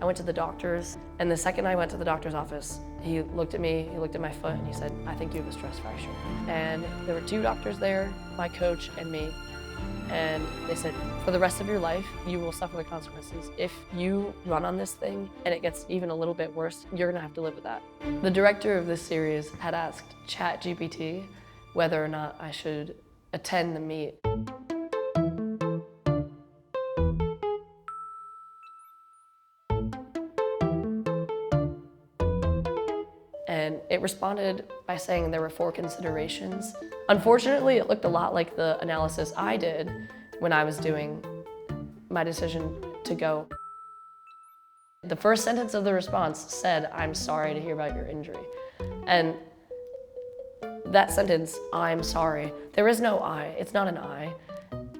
I went to the doctor's, and the second I went to the doctor's office, he looked at me, he looked at my foot, and he said, I think you have a stress fracture. And there were 2 doctors there, my coach and me, and they said, for the rest of your life, you will suffer the consequences. If you run on this thing and it gets even a little bit worse, you're gonna have to live with that. The director of this series had asked ChatGPT whether or not I should attend the meet. And it responded by saying there were 4 considerations. Unfortunately, it looked a lot like the analysis I did when I was doing my decision to go. The first sentence of the response said, I'm sorry to hear about your injury. And that sentence, I'm sorry, there is no I, it's not an I.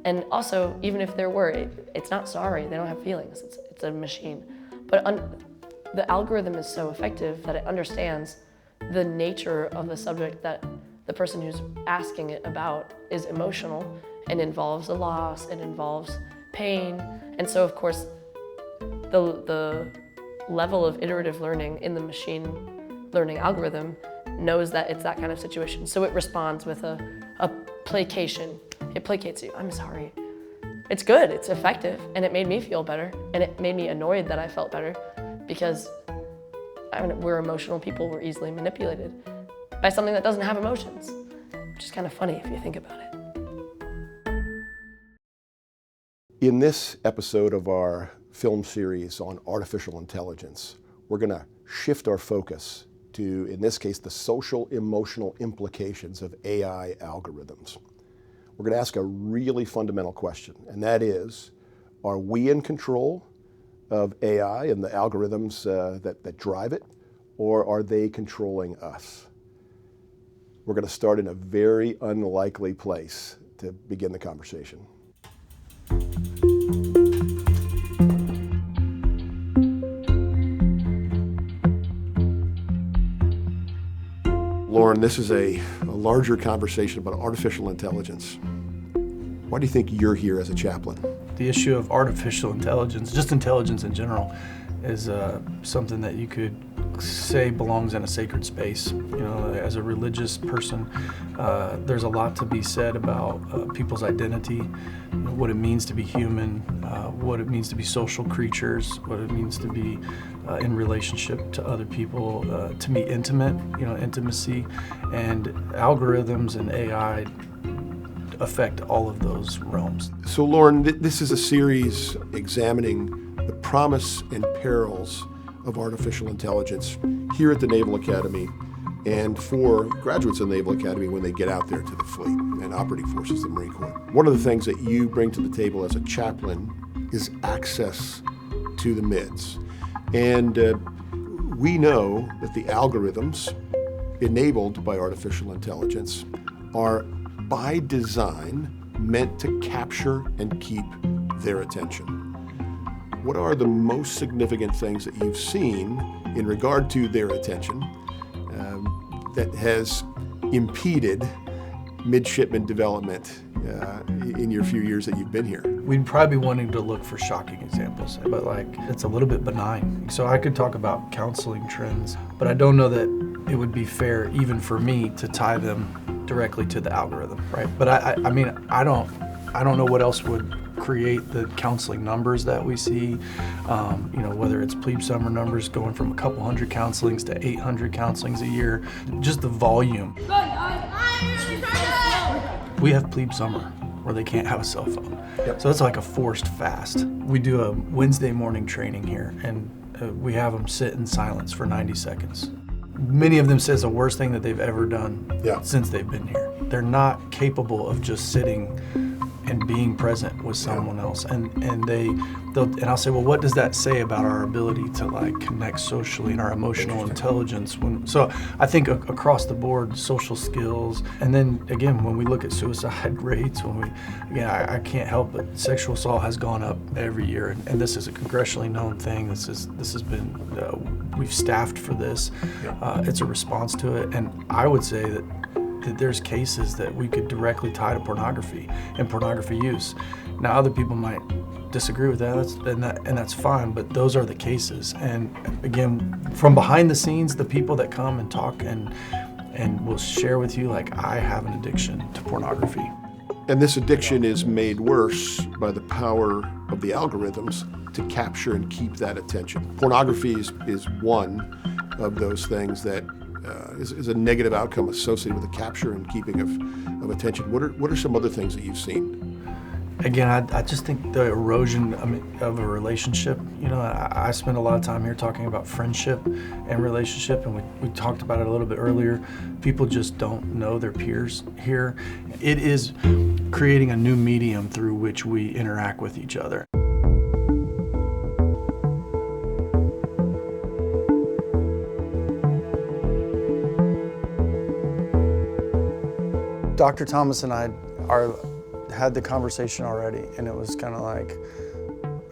And also, even if there were, it's not sorry, they don't have feelings, it's a machine. But the algorithm is so effective that it understands the nature of the subject that the person who's asking it about is emotional and involves a loss, it involves pain. And so of course, the level of iterative learning in the machine learning algorithm knows that it's that kind of situation. So it responds with a placation. It placates you, I'm sorry. It's good, it's effective, and it made me feel better, and it made me annoyed that I felt better, because we're emotional people, we're easily manipulated by something that doesn't have emotions, which is kind of funny if you think about it. In this episode of our film series on artificial intelligence, we're going to shift our focus to, in this case, the social emotional implications of AI algorithms. We're going to ask a really fundamental question, and that is, are we in control of AI and the algorithms that drive it, or are they controlling us? We're going to start in a very unlikely place to begin the conversation. Lauren, this is a larger conversation about artificial intelligence. Why do you think you're here as a chaplain? The issue of artificial intelligence, just intelligence in general, is something that you could say belongs in a sacred space. You know, as a religious person, there's a lot to be said about people's identity, you know, what it means to be human, what it means to be social creatures, what it means to be in relationship to other people, to be intimate, you know, intimacy, and algorithms and AI affect all of those realms. So Lauren, this is a series examining the promise and perils of artificial intelligence here at the Naval Academy and for graduates of the Naval Academy when they get out there to the fleet and operating forces, the Marine Corps. One of the things that you bring to the table as a chaplain is access to the MIDS. And we know that the algorithms enabled by artificial intelligence are by design meant to capture and keep their attention. What are the most significant things that you've seen in regard to their attention that has impeded midshipman development in your few years that you've been here? We'd probably be wanting to look for shocking examples, but it's a little bit benign. So I could talk about counseling trends, but I don't know that it would be fair even for me to tie them directly to the algorithm, right? But I don't know what else would create the counseling numbers that we see, you know, whether it's plebe summer numbers going from a couple hundred counselings to 800 counselings a year, just the volume. We have plebe summer where they can't have a cell phone. Yep. So it's like a forced fast. We do a Wednesday morning training here, and we have them sit in silence for 90 seconds. Many of them say it's the worst thing that they've ever done since they've been here. They're not capable of just sitting and being present with someone else, and I'll say, well, what does that say about our ability to like connect socially and our emotional intelligence? So I think across the board, social skills, and then again, when we look at suicide rates, I can't help but sexual assault has gone up every year, and this is a congressionally known thing. This has been we've staffed for this. It's a response to it, and I would say that that there's cases that we could directly tie to pornography and pornography use. Now, other people might disagree with that, and that's fine, but those are the cases. And again, from behind the scenes, the people that come and talk and will share with you, like, I have an addiction to pornography. And this addiction is made worse by the power of the algorithms to capture and keep that attention. Pornography is one of those things that is a negative outcome associated with the capture and keeping of attention. What are some other things that you've seen? Again, I just think the erosion of a relationship, I spend a lot of time here talking about friendship and relationship, and we talked about it a little bit earlier. People just don't know their peers here. It is creating a new medium through which we interact with each other. Dr. Thomas and I had the conversation already, and it was kind of like,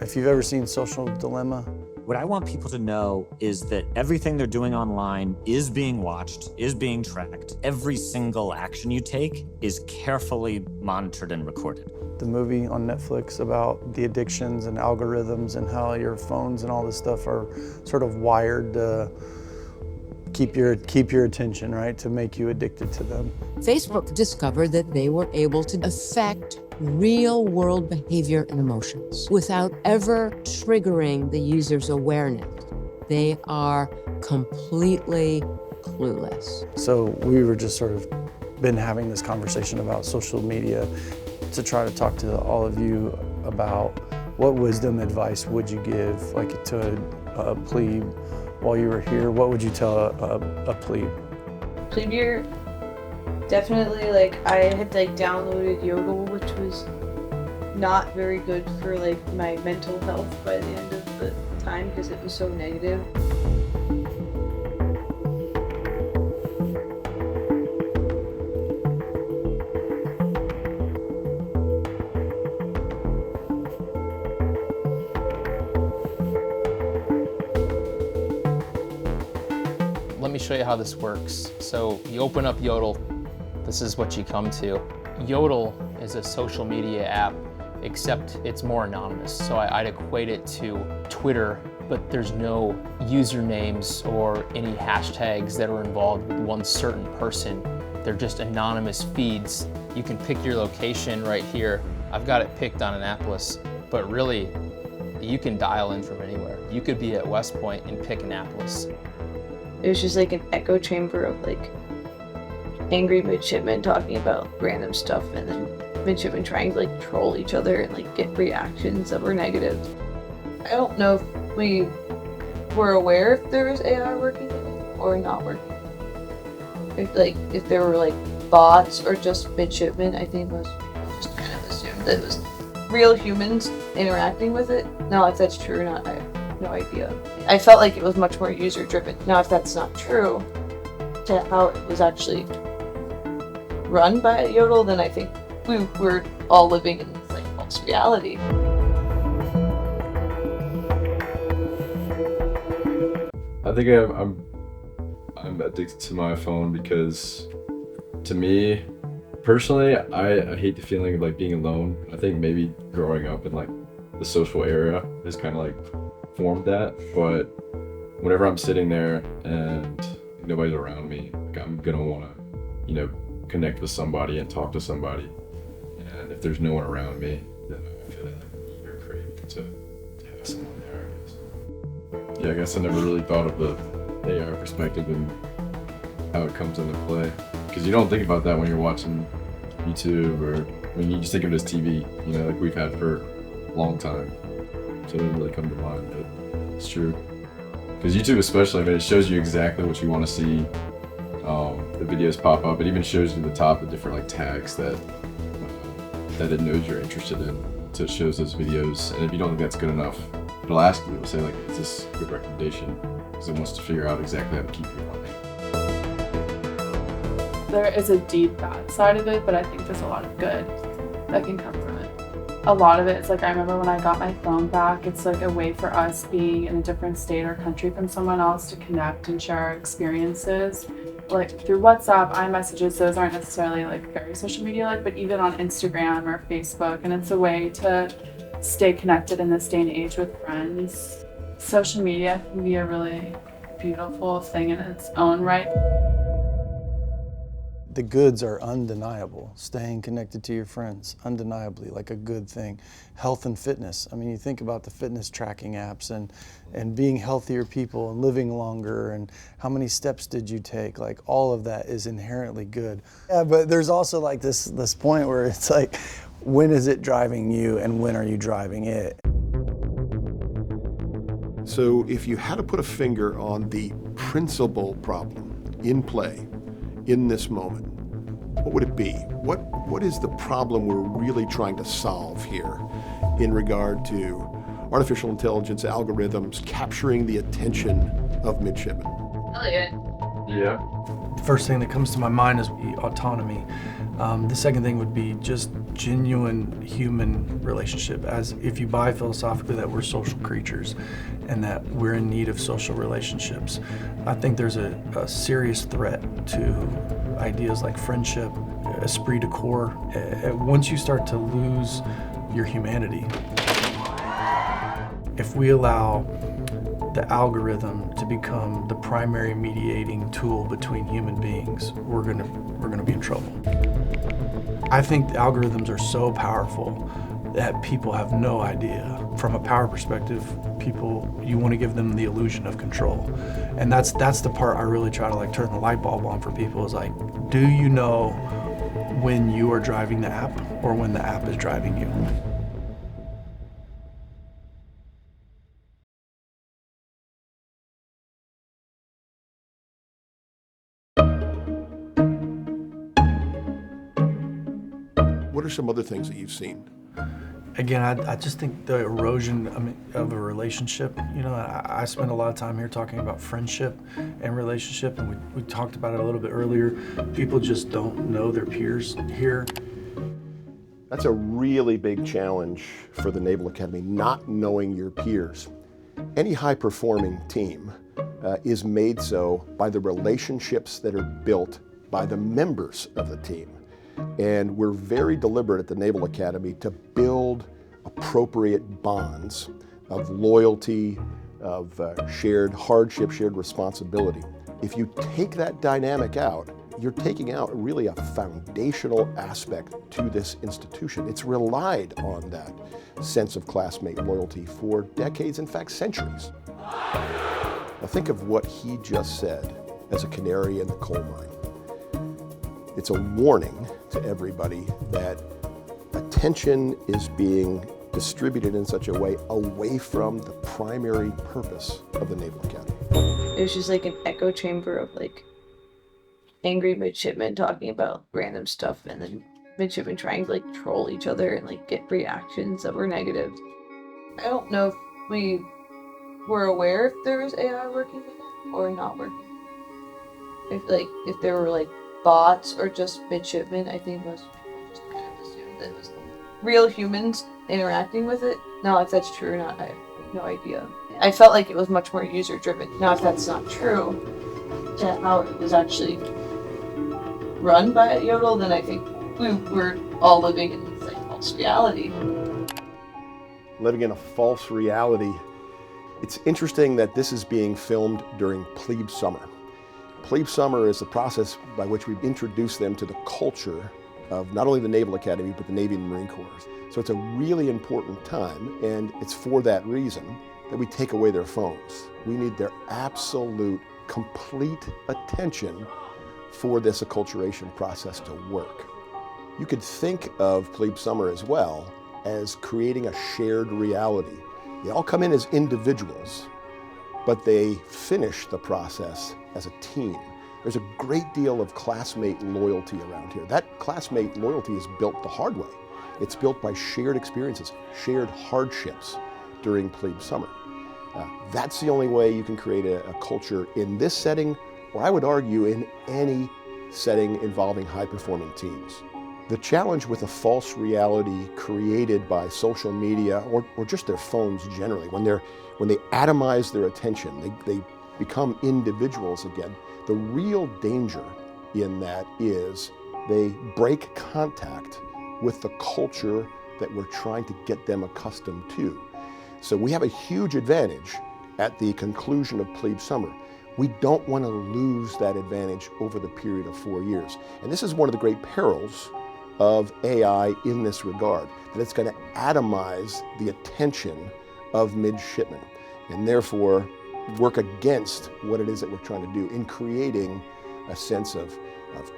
if you've ever seen Social Dilemma. What I want people to know is that everything they're doing online is being watched, is being tracked. Every single action you take is carefully monitored and recorded. The movie on Netflix about the addictions and algorithms and how your phones and all this stuff are sort of wired to keep your attention, right, to make you addicted to them. Facebook discovered that they were able to affect real-world behavior and emotions without ever triggering the user's awareness. They are completely clueless. So we were just sort of been having this conversation about social media to try to talk to all of you about what wisdom advice would you give, like, to a plebe while you were here. What would you tell a plebe? Plebe year, definitely, I had downloaded Yodel, which was not very good for my mental health by the end of the time because it was so negative. Let me show you how this works. So you open up Yodel, this is what you come to. Yodel is a social media app, except it's more anonymous. So I'd equate it to Twitter, but there's no usernames or any hashtags that are involved with one certain person. They're just anonymous feeds. You can pick your location right here. I've got it picked on Annapolis, but really, you can dial in from anywhere. You could be at West Point and pick Annapolis. It was just an echo chamber of angry midshipmen talking about random stuff, and then midshipmen trying to troll each other and get reactions that were negative. I don't know if we were aware if there was AI working or not working. If there were bots or just midshipmen, I think was just kind of assumed that it was real humans interacting with it. Now, if that's true or not, I have no idea. I felt like it was much more user-driven. Now, if that's not true, to how it was actually run by Yodel, then I think we were all living in this false reality. I think I'm addicted to my phone because, to me, personally, I hate the feeling of being alone. I think maybe growing up in the social era has kind of formed that, but whenever I'm sitting there and nobody's around me, I'm gonna want to connect with somebody and talk to somebody, and if there's no one around me, then I feel you're craving to have someone there, I guess. Yeah, I guess I never really thought of the AI perspective and how it comes into play, because you don't think about that when you're watching YouTube, or when you just think of it as TV, like we've had for a long time. So it didn't really come to mind, but it's true. Because YouTube especially, it shows you exactly what you want to see. The videos pop up. It even shows you the top the different tags that it knows you're interested in. So it shows those videos, and if you don't think that's good enough, it'll ask you, it'll say is this a good recommendation? Because it wants to figure out exactly how to keep you on it. There is a deep bad side of it, but I think there's a lot of good that can come from it. A lot of it is I remember when I got my phone back, it's a way for us being in a different state or country from someone else to connect and share our experiences. like through WhatsApp, iMessages, those aren't necessarily like very social media like, but even on Instagram or Facebook, and it's a way to stay connected in this day and age with friends. Social media can be a really beautiful thing in its own right. The goods are undeniable. Staying connected to your friends, undeniably, like a good thing. Health and fitness. I mean, you think about the fitness tracking apps and being healthier people and living longer and how many steps did you take? Like all of that is inherently good. Yeah, but there's also like this point where it's like, when is it driving you and when are you driving it? So if you had to put a finger on the principal problem in play, in this moment, what would it be? What is the problem we're really trying to solve here in regard to artificial intelligence algorithms capturing the attention of midshipmen? Elliot. Yeah. First thing that comes to my mind is autonomy. The second thing would be just genuine human relationship, as if you buy philosophically that we're social creatures and that we're in need of social relationships. I think there's a serious threat to ideas like friendship, esprit de corps. Once you start to lose your humanity, if we allow the algorithm to become the primary mediating tool between human beings, we're gonna be in trouble. I think the algorithms are so powerful that people have no idea. From a power perspective, you want to give them the illusion of control. And that's the part I really try to like turn the light bulb on for people, is like, do you know when you are driving the app or when the app is driving you? What are some other things that you've seen? Again, I just think the erosion of a relationship, I spend a lot of time here talking about friendship and relationship, and we talked about it a little bit earlier. People just don't know their peers here. That's a really big challenge for the Naval Academy, not knowing your peers. Any high-performing team is made so by the relationships that are built by the members of the team. And we're very deliberate at the Naval Academy to build appropriate bonds of loyalty, of shared hardship, shared responsibility. If you take that dynamic out, you're taking out really a foundational aspect to this institution. It's relied on that sense of classmate loyalty for decades, in fact, centuries. Now think of what he just said as a canary in the coal mine. It's a warning to everybody that attention is being distributed in such a way away from the primary purpose of the Naval Academy. It was just like an echo chamber of like angry midshipmen talking about random stuff, and then midshipmen trying to like troll each other and like get reactions that were negative. I don't know if we were aware if there was AI working with it or not working. If there were like bots or just midshipmen, I think most people just kind of assumed that it was real humans interacting with it. Now, if that's true or not, I have no idea. I felt like it was much more user-driven. Now, if that's not true, to how it was actually run by Yodel, then I think we were all living in this like false reality. Living in a false reality. It's interesting that this is being filmed during plebe summer. Plebe summer is the process by which we introduce them to the culture of not only the Naval Academy, but the Navy and Marine Corps. So it's a really important time, and it's for that reason that we take away their phones. We need their absolute, complete attention for this acculturation process to work. You could think of plebe summer as well as creating a shared reality. They all come in as individuals, but they finish the process as a team. There's a great deal of classmate loyalty around here. That classmate loyalty is built the hard way. It's built by shared experiences, shared hardships during plebe summer. That's the only way you can create a culture in this setting, or I would argue in any setting involving high-performing teams. The challenge with a false reality created by social media or just their phones generally, when they atomize their attention, they become individuals again, The real danger in that is they break contact with the culture that we're trying to get them accustomed to. So we have a huge advantage at the conclusion of plebe summer. We don't want to lose that advantage over the period of 4 years. And this is one of the great perils of AI in this regard, that it's going to atomize the attention of midshipmen and therefore work against what it is that we're trying to do in creating a sense of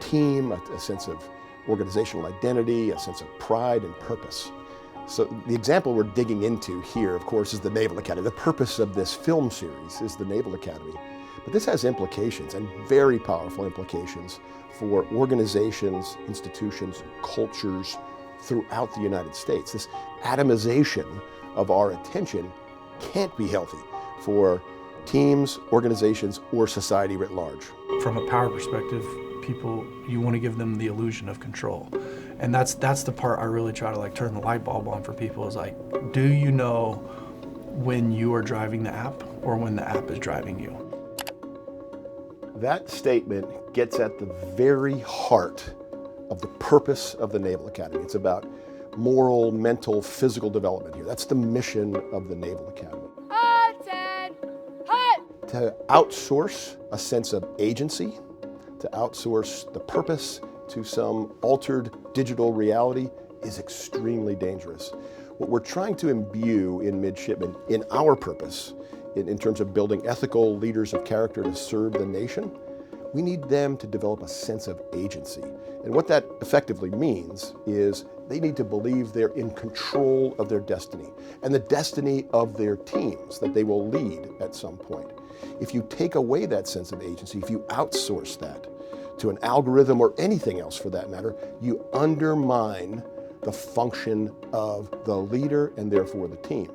team, a sense of organizational identity, a sense of pride and purpose. So the example we're digging into here, of course, is the Naval Academy. The purpose of this film series is the Naval Academy. But this has implications, and very powerful implications, for organizations, institutions, cultures throughout the United States. This atomization of our attention can't be healthy for teams, organizations, or society writ large. From a power perspective, people, you want to give them the illusion of control. And that's the part I really try to turn the light bulb on for people, is do you know when you are driving the app or when the app is driving you? That statement gets at the very heart of the purpose of the Naval Academy. It's about moral, mental, physical development here. That's the mission of the Naval Academy. To outsource a sense of agency, to outsource the purpose to some altered digital reality is extremely dangerous. What we're trying to imbue in midshipmen, in our purpose, in terms of building ethical leaders of character to serve the nation, we need them to develop a sense of agency. And what that effectively means is they need to believe they're in control of their destiny and the destiny of their teams that they will lead at some point. If you take away that sense of agency, if you outsource that to an algorithm or anything else for that matter, you undermine the function of the leader and therefore the team.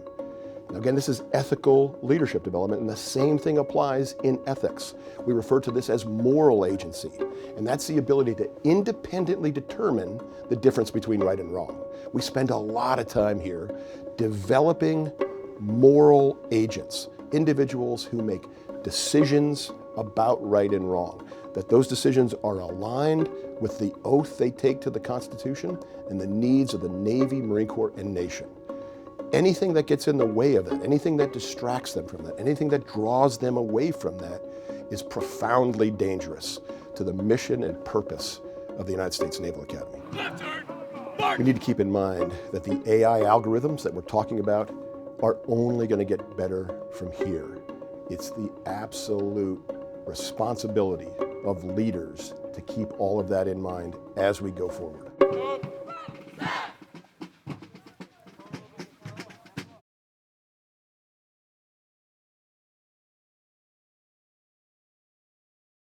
Now again, this is ethical leadership development, and the same thing applies in ethics. We refer to this as moral agency, and that's the ability to independently determine the difference between right and wrong. We spend a lot of time here developing moral agents, individuals who make decisions about right and wrong, that those decisions are aligned with the oath they take to the Constitution and the needs of the Navy, Marine Corps, and nation. Anything that gets in the way of that, anything that distracts them from that, anything that draws them away from that is profoundly dangerous to the mission and purpose of the United States Naval Academy. We need to keep in mind that the AI algorithms that we're talking about are only going to get better from here. It's the absolute responsibility of leaders to keep all of that in mind as we go forward.